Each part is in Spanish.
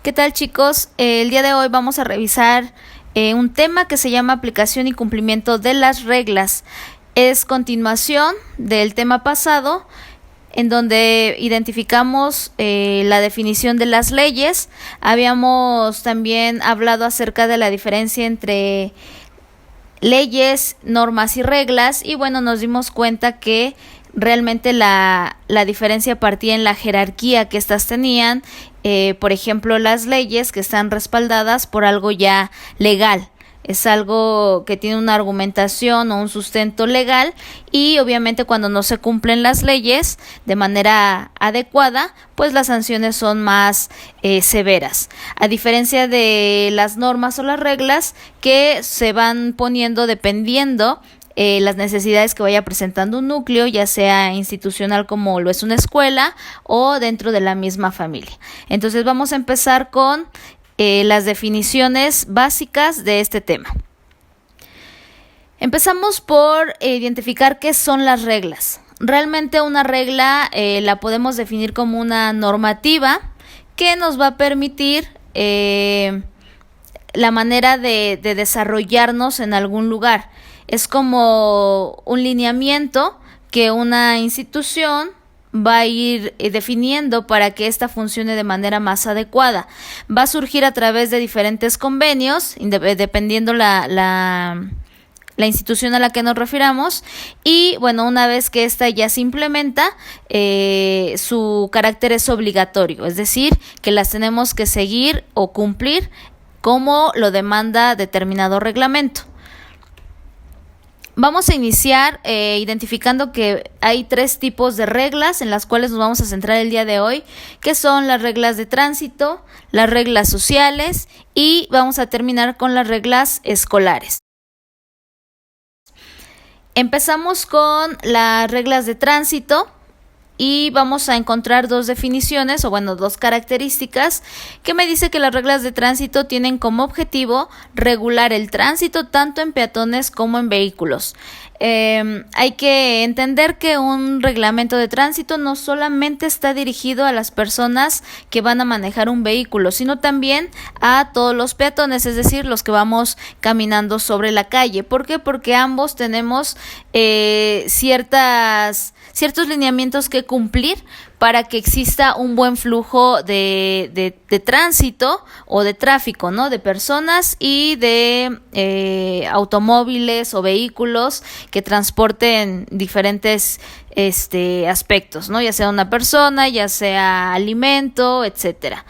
¿Qué tal, chicos? El día de hoy vamos a revisar un tema que se llama aplicación y cumplimiento de las reglas. Es continuación del tema pasado, en donde identificamos la definición de las leyes. Habíamos también hablado acerca de la diferencia entre leyes, normas y reglas, y bueno, nos dimos cuenta que realmente la diferencia partía en la jerarquía que éstas tenían. Por ejemplo, las leyes que están respaldadas por algo ya legal. Es algo que tiene una argumentación o un sustento legal, y obviamente cuando no se cumplen las leyes de manera adecuada, pues las sanciones son más severas. A diferencia de las normas o las reglas que se van poniendo dependiendo las necesidades que vaya presentando un núcleo, ya sea institucional como lo es una escuela o dentro de la misma familia. Entonces vamos a empezar con las definiciones básicas de este tema. Empezamos por identificar qué son las reglas. Realmente una regla la podemos definir como una normativa que nos va a permitir la manera de desarrollarnos en algún lugar. Es como un lineamiento que una institución va a ir definiendo para que ésta funcione de manera más adecuada. Va a surgir a través de diferentes convenios, dependiendo la institución a la que nos refiramos, y bueno, una vez que ésta ya se implementa, su carácter es obligatorio, es decir, que las tenemos que seguir o cumplir como lo demanda determinado reglamento. Vamos a iniciar identificando que hay 3 tipos de reglas en las cuales nos vamos a centrar el día de hoy, que son las reglas de tránsito, las reglas sociales y vamos a terminar con las reglas escolares. Empezamos con las reglas de tránsito y vamos a encontrar 2 definiciones, o bueno, 2 características, que me dice que las reglas de tránsito tienen como objetivo regular el tránsito tanto en peatones como en vehículos. Hay que entender que un reglamento de tránsito no solamente está dirigido a las personas que van a manejar un vehículo, sino también a todos los peatones, es decir, los que vamos caminando sobre la calle. ¿Por qué? Porque ambos tenemos ciertos lineamientos que cumplir para que exista un buen flujo de tránsito o de tráfico, ¿no? De personas y de automóviles o vehículos que transporten diferentes aspectos, ¿no? Ya sea una persona, ya sea alimento, etcétera.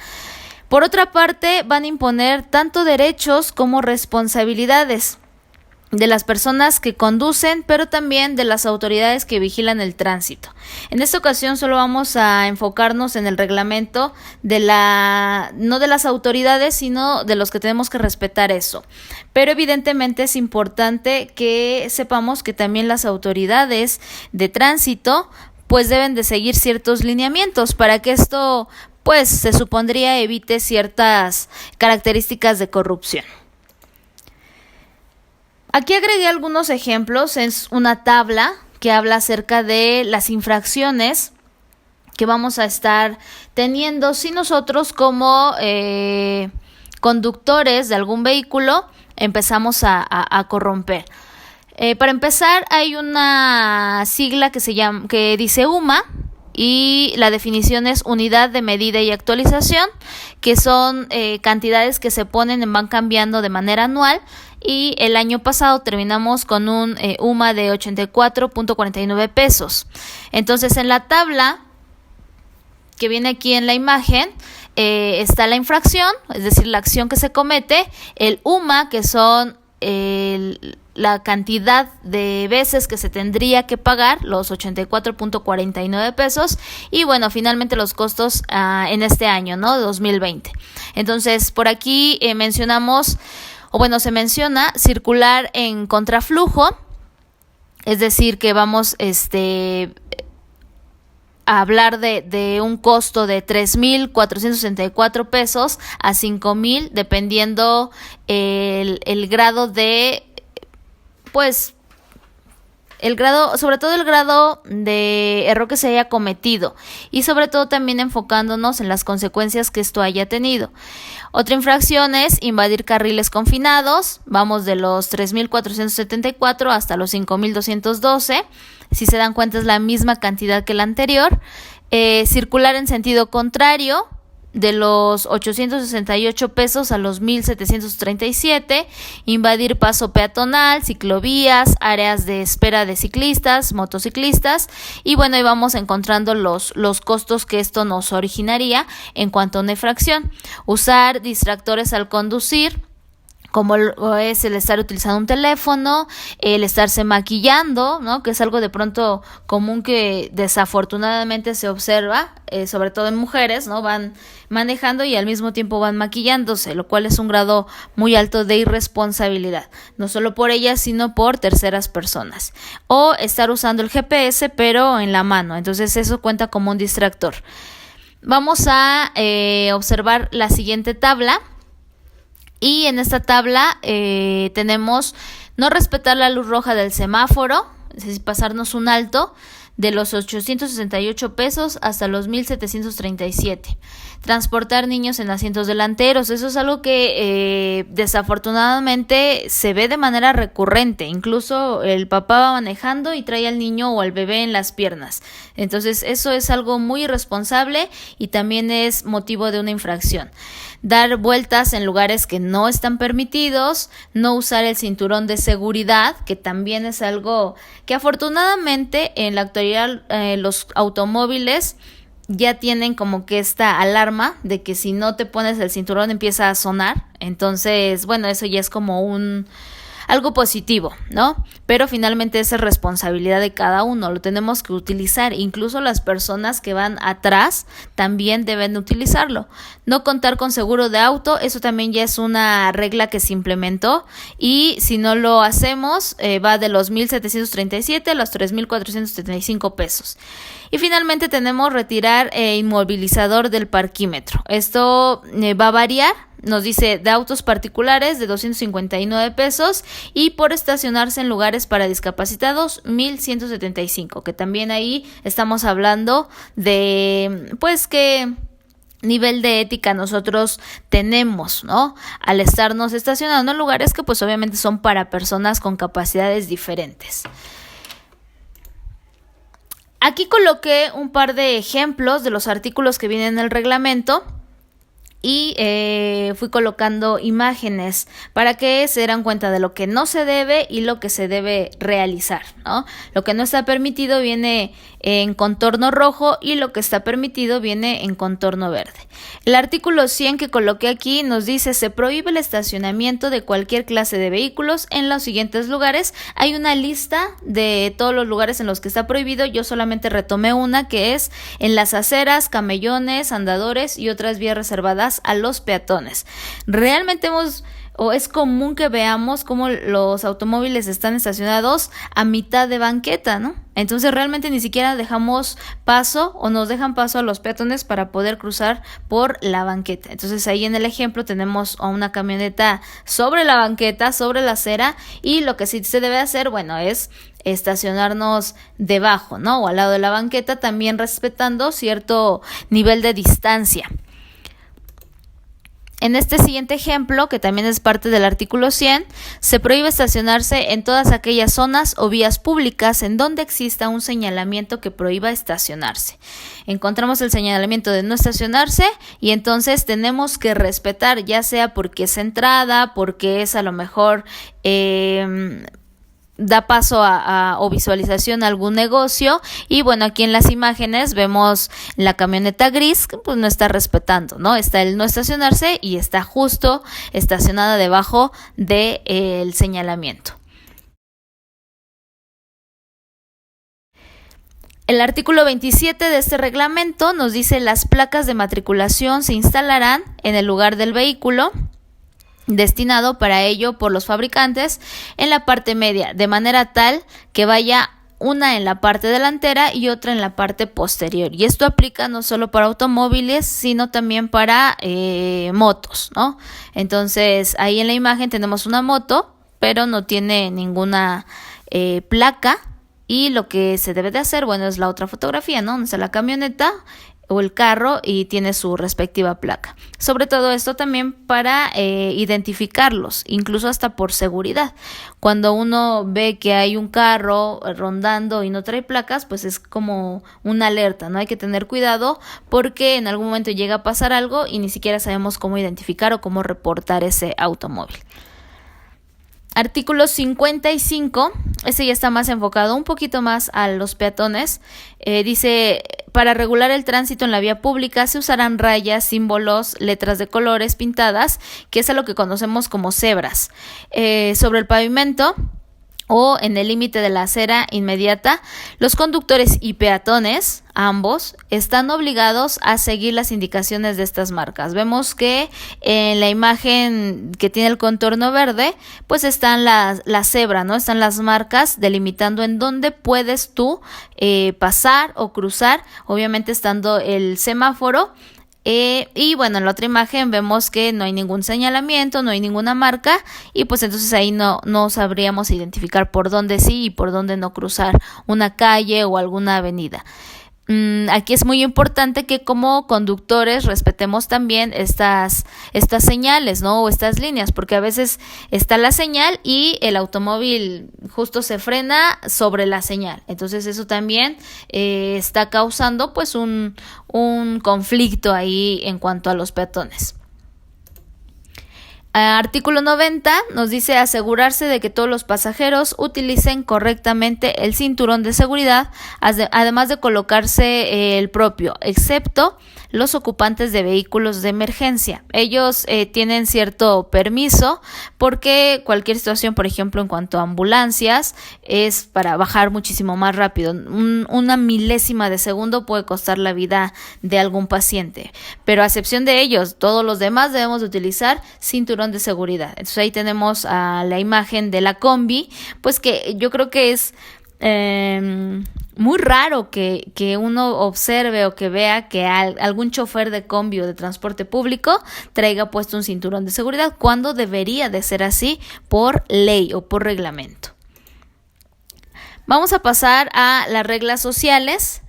Por otra parte, van a imponer tanto derechos como responsabilidades de las personas que conducen, pero también de las autoridades que vigilan el tránsito. En esta ocasión solo vamos a enfocarnos en el reglamento no de las autoridades, sino de los que tenemos que respetar eso. Pero evidentemente es importante que sepamos que también las autoridades de tránsito pues deben de seguir ciertos lineamientos para que esto pues se supondría evite ciertas características de corrupción. Aquí agregué algunos ejemplos, es una tabla que habla acerca de las infracciones que vamos a estar teniendo si nosotros como conductores de algún vehículo empezamos a corromper. Para empezar, hay una sigla que dice UMA, y la definición es unidad de medida y actualización, que son cantidades que se van cambiando de manera anual, y el año pasado terminamos con un UMA de 84.49 pesos. Entonces, en la tabla que viene aquí en la imagen está la infracción, es decir, la acción que se comete, el UMA, que son la cantidad de veces que se tendría que pagar, los 84.49 pesos, y bueno, finalmente los costos en este año, ¿no? 2020. Entonces, por aquí se menciona circular en contraflujo, es decir, que vamos a hablar de un costo de 3,464 pesos a 5,000, dependiendo el grado de sobre todo el grado de error que se haya cometido y sobre todo también enfocándonos en las consecuencias que esto haya tenido. Otra infracción es invadir carriles confinados, vamos de los 3.474 hasta los 5.212, si se dan cuenta es la misma cantidad que la anterior. Circular en sentido contrario, de los 868 pesos a los 1,737, invadir paso peatonal, ciclovías, áreas de espera de ciclistas, motociclistas, y bueno, ahí vamos encontrando los costos que esto nos originaría en cuanto a una infracción. Usar distractores al conducir, como es el estar utilizando un teléfono, el estarse maquillando, ¿no? Que es algo de pronto común que desafortunadamente se observa, sobre todo en mujeres, ¿no? Van manejando y al mismo tiempo van maquillándose, lo cual es un grado muy alto de irresponsabilidad, no solo por ellas, sino por terceras personas. O estar usando el GPS, pero en la mano, entonces eso cuenta como un distractor. Vamos a observar la siguiente tabla. Y en esta tabla tenemos no respetar la luz roja del semáforo, es decir, pasarnos un alto, de los 868 pesos hasta los 1,737. Transportar niños en asientos delanteros, eso es algo que desafortunadamente se ve de manera recurrente. Incluso el papá va manejando y trae al niño o al bebé en las piernas. Entonces eso es algo muy irresponsable y también es motivo de una infracción. Dar vueltas en lugares que no están permitidos, no usar el cinturón de seguridad, que también es algo que afortunadamente en la actualidad los automóviles ya tienen como que esta alarma de que si no te pones el cinturón empieza a sonar. Entonces, bueno, eso ya es como algo positivo, ¿no? Pero finalmente esa es responsabilidad de cada uno, lo tenemos que utilizar, incluso las personas que van atrás también deben utilizarlo. No contar con seguro de auto, eso también ya es una regla que se implementó y si no lo hacemos va de los 1,737 a los 3,475 pesos. Y finalmente tenemos retirar inmovilizador del parquímetro. Esto va a variar. Nos dice de autos particulares de 259 pesos y por estacionarse en lugares para discapacitados 1,175, que también ahí estamos hablando de pues qué nivel de ética nosotros tenemos, ¿no? Al estarnos estacionando en lugares que pues obviamente son para personas con capacidades diferentes. Aquí coloqué un par de ejemplos de los artículos que vienen en el reglamento y fui colocando imágenes para que se dieran cuenta de lo que no se debe y lo que se debe realizar, ¿no? Lo que no está permitido viene en contorno rojo y lo que está permitido viene en contorno verde. El artículo 100 que coloqué aquí nos dice: se prohíbe el estacionamiento de cualquier clase de vehículos en los siguientes lugares. Hay una lista de todos los lugares en los que está prohibido, yo solamente retomé una que es en las aceras, camellones, andadores y otras vías reservadas a los peatones. Realmente es común que veamos cómo los automóviles están estacionados a mitad de banqueta, ¿no? Entonces realmente ni siquiera dejamos paso o nos dejan paso a los peatones para poder cruzar por la banqueta. Entonces ahí en el ejemplo tenemos a una camioneta sobre la banqueta, sobre la acera, y lo que sí se debe hacer, bueno, es estacionarnos debajo, ¿no? O al lado de la banqueta, también respetando cierto nivel de distancia. En este siguiente ejemplo, que también es parte del artículo 100, se prohíbe estacionarse en todas aquellas zonas o vías públicas en donde exista un señalamiento que prohíba estacionarse. Encontramos el señalamiento de no estacionarse y entonces tenemos que respetar, ya sea porque es entrada, porque es a lo mejor da paso o visualización a algún negocio, y bueno, aquí en las imágenes vemos la camioneta gris que pues no está respetando, ¿no? Está el no estacionarse y está justo estacionada debajo del señalamiento. El artículo 27 de este reglamento nos dice: las placas de matriculación se instalarán en el lugar del vehículo destinado para ello por los fabricantes en la parte media, de manera tal que vaya una en la parte delantera y otra en la parte posterior. Y esto aplica no solo para automóviles, sino también para motos, ¿no? Entonces, ahí en la imagen tenemos una moto, pero no tiene ninguna placa Y lo que se debe de hacer, bueno, es la otra fotografía, ¿no? Donde está la camioneta o el carro y tiene su respectiva placa. Sobre todo esto también para identificarlos, incluso hasta por seguridad. Cuando uno ve que hay un carro rondando y no trae placas, pues es como una alerta, ¿no? Hay que tener cuidado porque en algún momento llega a pasar algo y ni siquiera sabemos cómo identificar o cómo reportar ese automóvil. Artículo 55, ese ya está más enfocado un poquito más a los peatones. Dice, para regular el tránsito en la vía pública se usarán rayas, símbolos, letras de colores pintadas, que es a lo que conocemos como cebras, sobre el pavimento o en el límite de la acera inmediata. Los conductores y peatones, ambos, están obligados a seguir las indicaciones de estas marcas. Vemos que en la imagen que tiene el contorno verde, pues están la cebra, ¿no? Están las marcas delimitando en dónde puedes tú pasar o cruzar, obviamente estando el semáforo. Y bueno, en la otra imagen vemos que no hay ningún señalamiento, no hay ninguna marca y pues entonces ahí no sabríamos identificar por dónde sí y por dónde no cruzar una calle o alguna avenida. Aquí es muy importante que como conductores respetemos también estas señales, ¿no? O estas líneas, porque a veces está la señal y el automóvil justo se frena sobre la señal. Entonces eso también está causando pues un conflicto ahí en cuanto a los peatones. Artículo 90 nos dice asegurarse de que todos los pasajeros utilicen correctamente el cinturón de seguridad, además de colocarse el propio, excepto los ocupantes de vehículos de emergencia. Ellos tienen cierto permiso porque cualquier situación, por ejemplo, en cuanto a ambulancias, es para bajar muchísimo más rápido. Una milésima de segundo puede costar la vida de algún paciente, pero a excepción de ellos, todos los demás debemos de utilizar cinturón de seguridad. Entonces ahí tenemos a la imagen de la combi, pues que yo creo que es muy raro que uno observe o que vea que algún chofer de combi o de transporte público traiga puesto un cinturón de seguridad, cuando debería de ser así por ley o por reglamento. Vamos a pasar a las reglas sociales.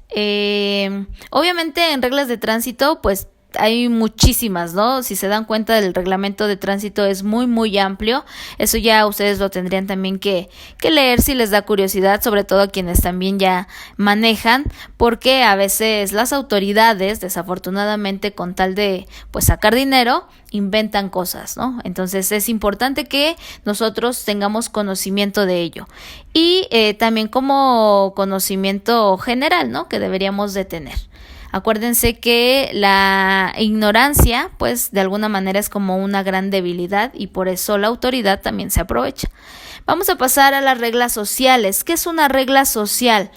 Obviamente en reglas de tránsito pues hay muchísimas, ¿no? Si se dan cuenta, del reglamento de tránsito es muy muy amplio. Eso ya ustedes lo tendrían también que leer si les da curiosidad, sobre todo a quienes también ya manejan, porque a veces las autoridades, desafortunadamente, con tal de pues sacar dinero, inventan cosas, ¿no? Entonces es importante que nosotros tengamos conocimiento de ello y también como conocimiento general, ¿no? Que deberíamos de tener. Acuérdense que la ignorancia, pues de alguna manera es como una gran debilidad y por eso la autoridad también se aprovecha. Vamos a pasar a las reglas sociales. ¿Qué es una regla social?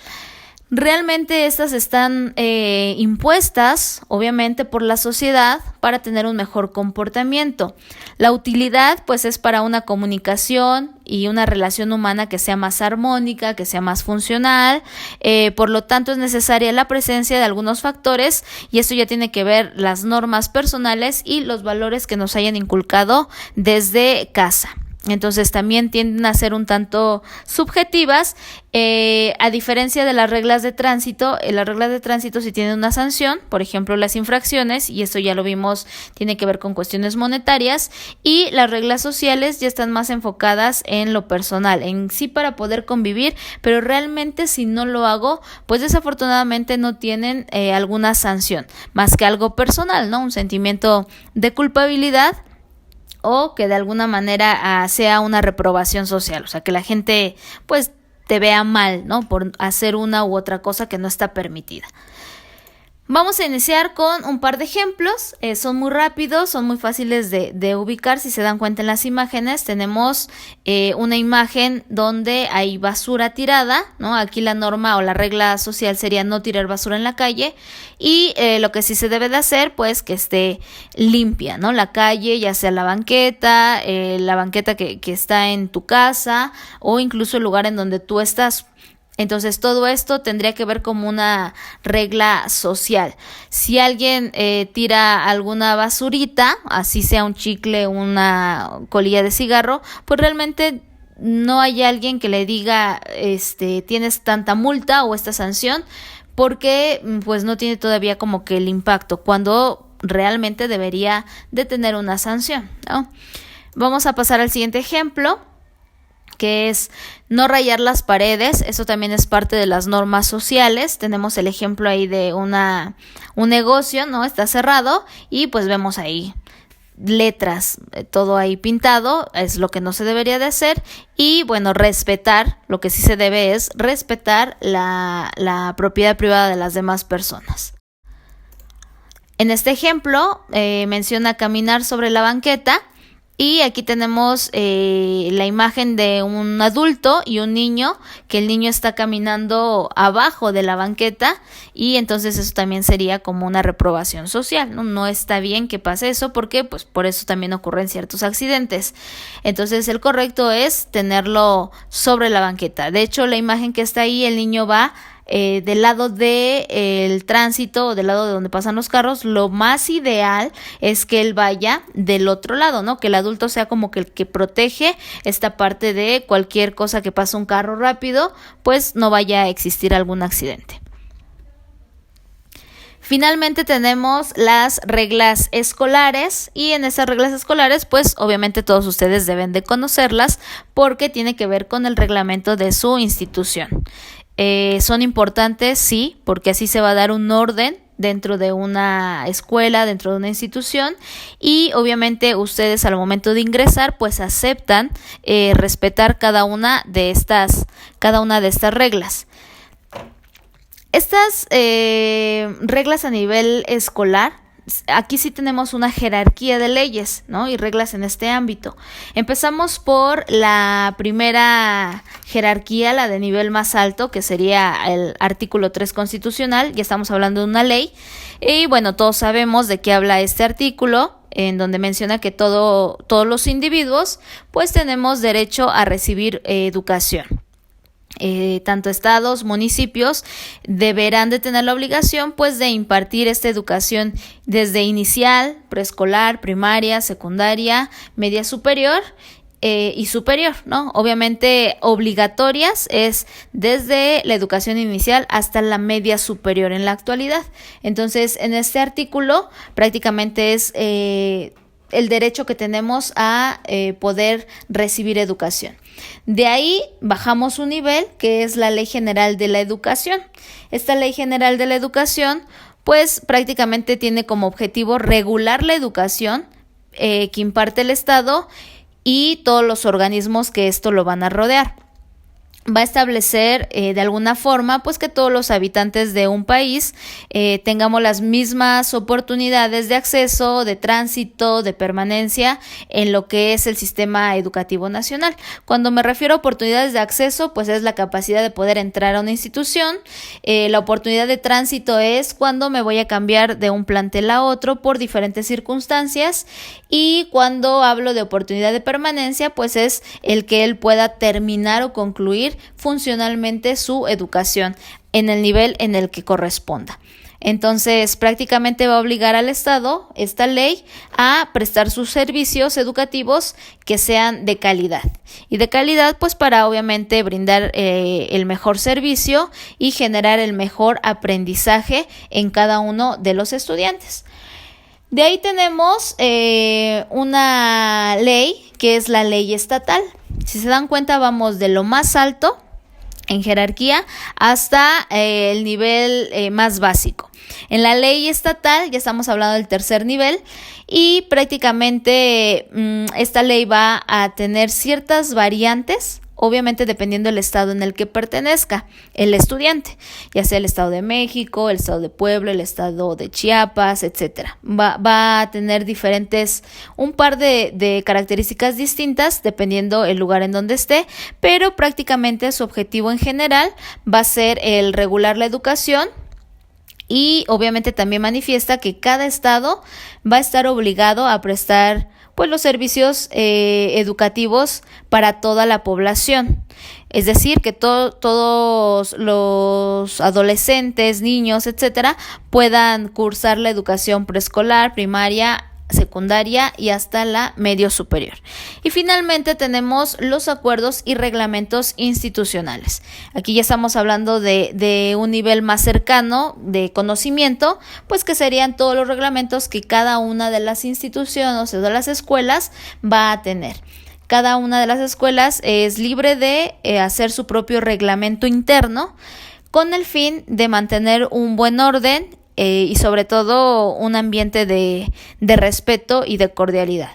Realmente estas están impuestas, obviamente, por la sociedad para tener un mejor comportamiento. La utilidad, pues, es para una comunicación y una relación humana que sea más armónica, que sea más funcional. Por lo tanto, es necesaria la presencia de algunos factores y esto ya tiene que ver las normas personales y los valores que nos hayan inculcado desde casa. Entonces también tienden a ser un tanto subjetivas, a diferencia de las reglas de tránsito. Las reglas de tránsito sí tienen una sanción, por ejemplo las infracciones, y esto ya lo vimos, tiene que ver con cuestiones monetarias, y las reglas sociales ya están más enfocadas en lo personal, en sí para poder convivir, pero realmente si no lo hago, pues desafortunadamente no tienen alguna sanción, más que algo personal, ¿no? Un sentimiento de culpabilidad, o que de alguna manera sea una reprobación social, o sea, que la gente pues te vea mal, ¿no? Por hacer una u otra cosa que no está permitida. Vamos a iniciar con un par de ejemplos. Son muy rápidos, son muy fáciles de ubicar. Si se dan cuenta en las imágenes, tenemos una imagen donde hay basura tirada, ¿no? Aquí la norma o la regla social sería no tirar basura en la calle, y lo que sí se debe de hacer, pues que esté limpia, ¿no? La calle, ya sea la banqueta que está en tu casa o incluso el lugar en donde tú estás. Entonces todo esto tendría que ver como una regla social. Si alguien tira alguna basurita, así sea un chicle, una colilla de cigarro, pues realmente no hay alguien que le diga, tienes tanta multa o esta sanción, porque pues no tiene todavía como que el impacto, cuando realmente debería de tener una sanción, ¿no? Vamos a pasar al siguiente ejemplo, que es no rayar las paredes. Eso también es parte de las normas sociales. Tenemos el ejemplo ahí de un negocio, ¿no? Está cerrado y pues vemos ahí letras, todo ahí pintado, es lo que no se debería de hacer. Y bueno, respetar, lo que sí se debe es respetar la propiedad privada de las demás personas. En este ejemplo menciona caminar sobre la banqueta. Y aquí tenemos la imagen de un adulto y un niño, que el niño está caminando abajo de la banqueta, y entonces eso también sería como una reprobación social, ¿no? No está bien que pase eso, porque pues por eso también ocurren ciertos accidentes. Entonces el correcto es tenerlo sobre la banqueta. De hecho, la imagen que está ahí, el niño va del lado del tránsito o del lado de donde pasan los carros. Lo más ideal es que él vaya del otro lado, ¿no? Que el adulto sea como que el que protege esta parte de cualquier cosa que pase un carro rápido, pues no vaya a existir algún accidente. Finalmente tenemos las reglas escolares, y en esas reglas escolares pues obviamente todos ustedes deben de conocerlas porque tiene que ver con el reglamento de su institución. Son importantes, sí, porque así se va a dar un orden dentro de una escuela, dentro de una institución, y obviamente ustedes al momento de ingresar pues aceptan respetar cada una de estas reglas. Estas reglas a nivel escolar, aquí sí tenemos una jerarquía de leyes, ¿no? Y reglas en este ámbito. Empezamos por la primera jerarquía, la de nivel más alto, que sería el artículo 3 constitucional. Ya estamos hablando de una ley. Y bueno, todos sabemos de qué habla este artículo, en donde menciona que todos los individuos pues tenemos derecho a recibir educación. Tanto estados, municipios deberán de tener la obligación pues de impartir esta educación desde inicial, preescolar, primaria, secundaria, media superior y superior, ¿no? Obviamente obligatorias es desde la educación inicial hasta la media superior en la actualidad. Entonces, en este artículo prácticamente es el derecho que tenemos a poder recibir educación. De ahí bajamos un nivel, que es la Ley General de la Educación. Esta Ley General de la Educación pues prácticamente tiene como objetivo regular la educación que imparte el Estado y todos los organismos que esto lo van a rodear. Va a establecer de alguna forma pues que todos los habitantes de un país tengamos las mismas oportunidades de acceso, de tránsito, de permanencia en lo que es el sistema educativo nacional. Cuando me refiero a oportunidades de acceso, pues es la capacidad de poder entrar a una institución. La oportunidad de tránsito es cuando me voy a cambiar de un plantel a otro por diferentes circunstancias, y cuando hablo de oportunidad de permanencia, pues es el que él pueda terminar o concluir funcionalmente su educación en el nivel en el que corresponda. Entonces, prácticamente va a obligar al Estado, esta ley, a prestar sus servicios educativos que sean de calidad. Y de calidad, pues para obviamente brindar el mejor servicio y generar el mejor aprendizaje en cada uno de los estudiantes. De ahí tenemos una ley que es la ley estatal. Si se dan cuenta, vamos de lo más alto en jerarquía hasta el nivel más básico. En la ley estatal ya estamos hablando del tercer nivel, y prácticamente esta ley va a tener ciertas variantes, obviamente dependiendo del estado en el que pertenezca el estudiante, ya sea el Estado de México, el Estado de Puebla, el Estado de Chiapas, etcétera. Va a tener un par de características distintas dependiendo el lugar en donde esté, pero prácticamente su objetivo en general va a ser el regular la educación. Y obviamente también manifiesta que cada estado va a estar obligado a prestar pues los servicios educativos para toda la población. Es decir, que todos los adolescentes, niños, etcétera, puedan cursar la educación preescolar, primaria, secundaria y hasta la medio superior. Y finalmente tenemos los acuerdos y reglamentos institucionales. Aquí ya estamos hablando de un nivel más cercano de conocimiento, pues que serían todos los reglamentos que cada una de las instituciones o de las escuelas va a tener. Cada una de las escuelas es libre de hacer su propio reglamento interno con el fin de mantener un buen orden y sobre todo un ambiente de respeto y de cordialidad.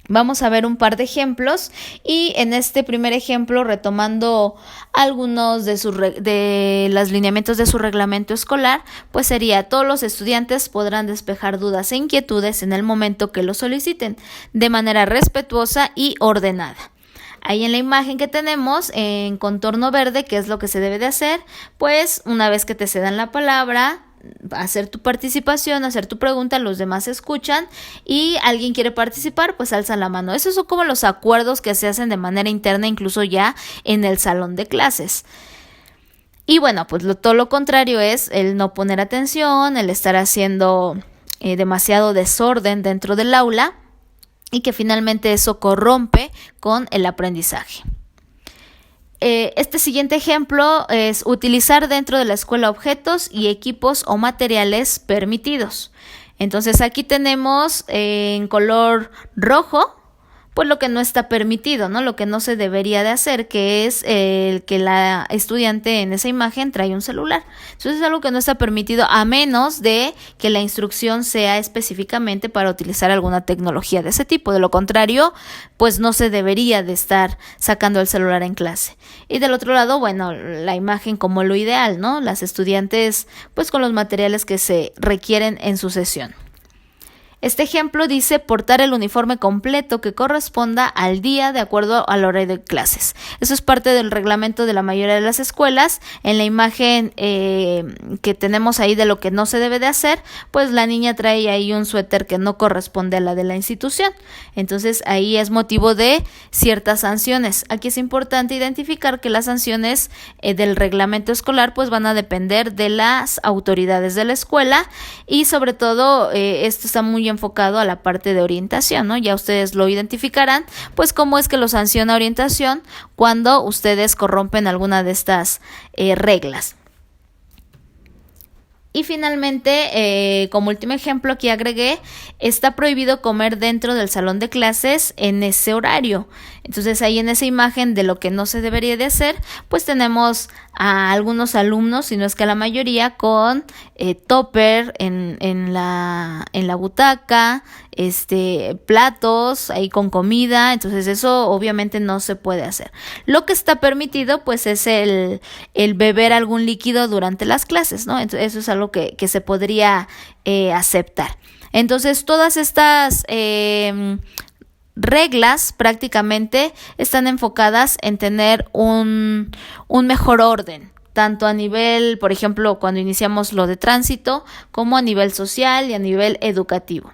Vamos a ver un par de ejemplos y en este primer ejemplo, retomando algunos de los lineamientos de su reglamento escolar, pues sería: todos los estudiantes podrán despejar dudas e inquietudes en el momento que lo soliciten, de manera respetuosa y ordenada. Ahí en la imagen que tenemos en contorno verde, ¿qué es lo que se debe de hacer? Pues una vez que te cedan la palabra, hacer tu participación, hacer tu pregunta, los demás escuchan y alguien quiere participar, pues alza la mano. Esos son como los acuerdos que se hacen de manera interna, incluso ya en el salón de clases. Y bueno, pues todo lo contrario es el no poner atención, el estar haciendo demasiado desorden dentro del aula, y que finalmente eso corrompe con el aprendizaje. Este siguiente ejemplo es utilizar dentro de la escuela objetos y equipos o materiales permitidos. Entonces aquí tenemos en color rojo pues lo que no está permitido, ¿no? Lo que no se debería de hacer, que es el que la estudiante en esa imagen trae un celular. Entonces es algo que no está permitido a menos de que la instrucción sea específicamente para utilizar alguna tecnología de ese tipo. De lo contrario, pues no se debería de estar sacando el celular en clase. Y del otro lado, bueno, la imagen como lo ideal, ¿no? Las estudiantes pues con los materiales que se requieren en su sesión. Este ejemplo dice portar el uniforme completo que corresponda al día de acuerdo al horario de clases. Eso es parte del reglamento de la mayoría de las escuelas. En la imagen que tenemos ahí de lo que no se debe de hacer, pues la niña trae ahí un suéter que no corresponde a la de la institución. Entonces ahí es motivo de ciertas sanciones. Aquí es importante identificar que las sanciones del reglamento escolar pues van a depender de las autoridades de la escuela y sobre todo esto está muy enfocado a la parte de orientación, ¿no? Ya ustedes lo identificarán, pues cómo es que lo sanciona orientación cuando ustedes corrompen alguna de estas reglas. Y finalmente, como último ejemplo aquí agregué, está prohibido comer dentro del salón de clases en ese horario. Entonces ahí en esa imagen de lo que no se debería de hacer, pues tenemos a algunos alumnos, si no es que a la mayoría, con topper en la butaca, platos ahí con comida. Entonces eso obviamente no se puede hacer. Lo que está permitido pues es el beber algún líquido durante las clases, ¿no? Entonces eso es algo que se podría aceptar. Entonces todas estas reglas prácticamente están enfocadas en tener un mejor orden, tanto a nivel, por ejemplo, cuando iniciamos lo de tránsito, como a nivel social y a nivel educativo.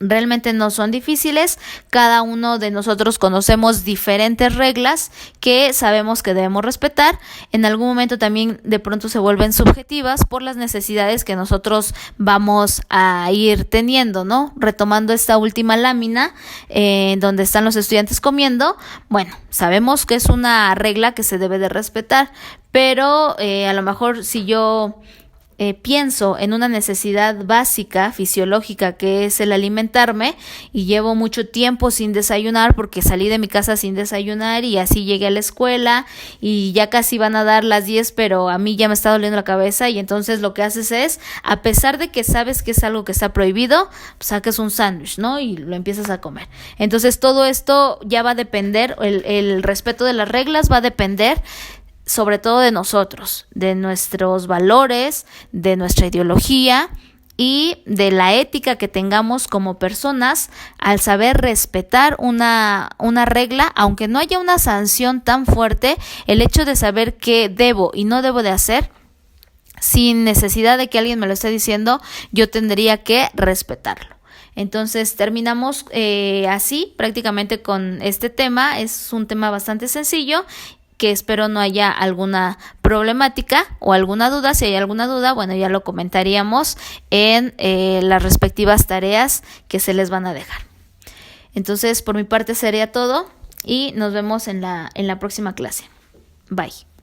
Realmente no son difíciles, cada uno de nosotros conocemos diferentes reglas que sabemos que debemos respetar. En algún momento también de pronto se vuelven subjetivas por las necesidades que nosotros vamos a ir teniendo, ¿no? Retomando esta última lámina donde están los estudiantes comiendo, bueno, sabemos que es una regla que se debe de respetar, pero a lo mejor si yo pienso en una necesidad básica, fisiológica, que es el alimentarme, y llevo mucho tiempo sin desayunar porque salí de mi casa sin desayunar y así llegué a la escuela y ya casi van a dar las 10, pero a mí ya me está doliendo la cabeza, y entonces lo que haces es, a pesar de que sabes que es algo que está prohibido, pues saques un sándwich, ¿no? Y lo empiezas a comer. Entonces todo esto ya va a depender, el respeto de las reglas va a depender sobre todo de nosotros, de nuestros valores, de nuestra ideología y de la ética que tengamos como personas al saber respetar una regla, aunque no haya una sanción tan fuerte. El hecho de saber qué debo y no debo de hacer, sin necesidad de que alguien me lo esté diciendo, yo tendría que respetarlo. Entonces terminamos así prácticamente con este tema. Es un tema bastante sencillo que espero no haya alguna problemática o alguna duda. Si hay alguna duda, bueno, ya lo comentaríamos en las respectivas tareas que se les van a dejar. Entonces, por mi parte sería todo y nos vemos en la próxima clase. Bye.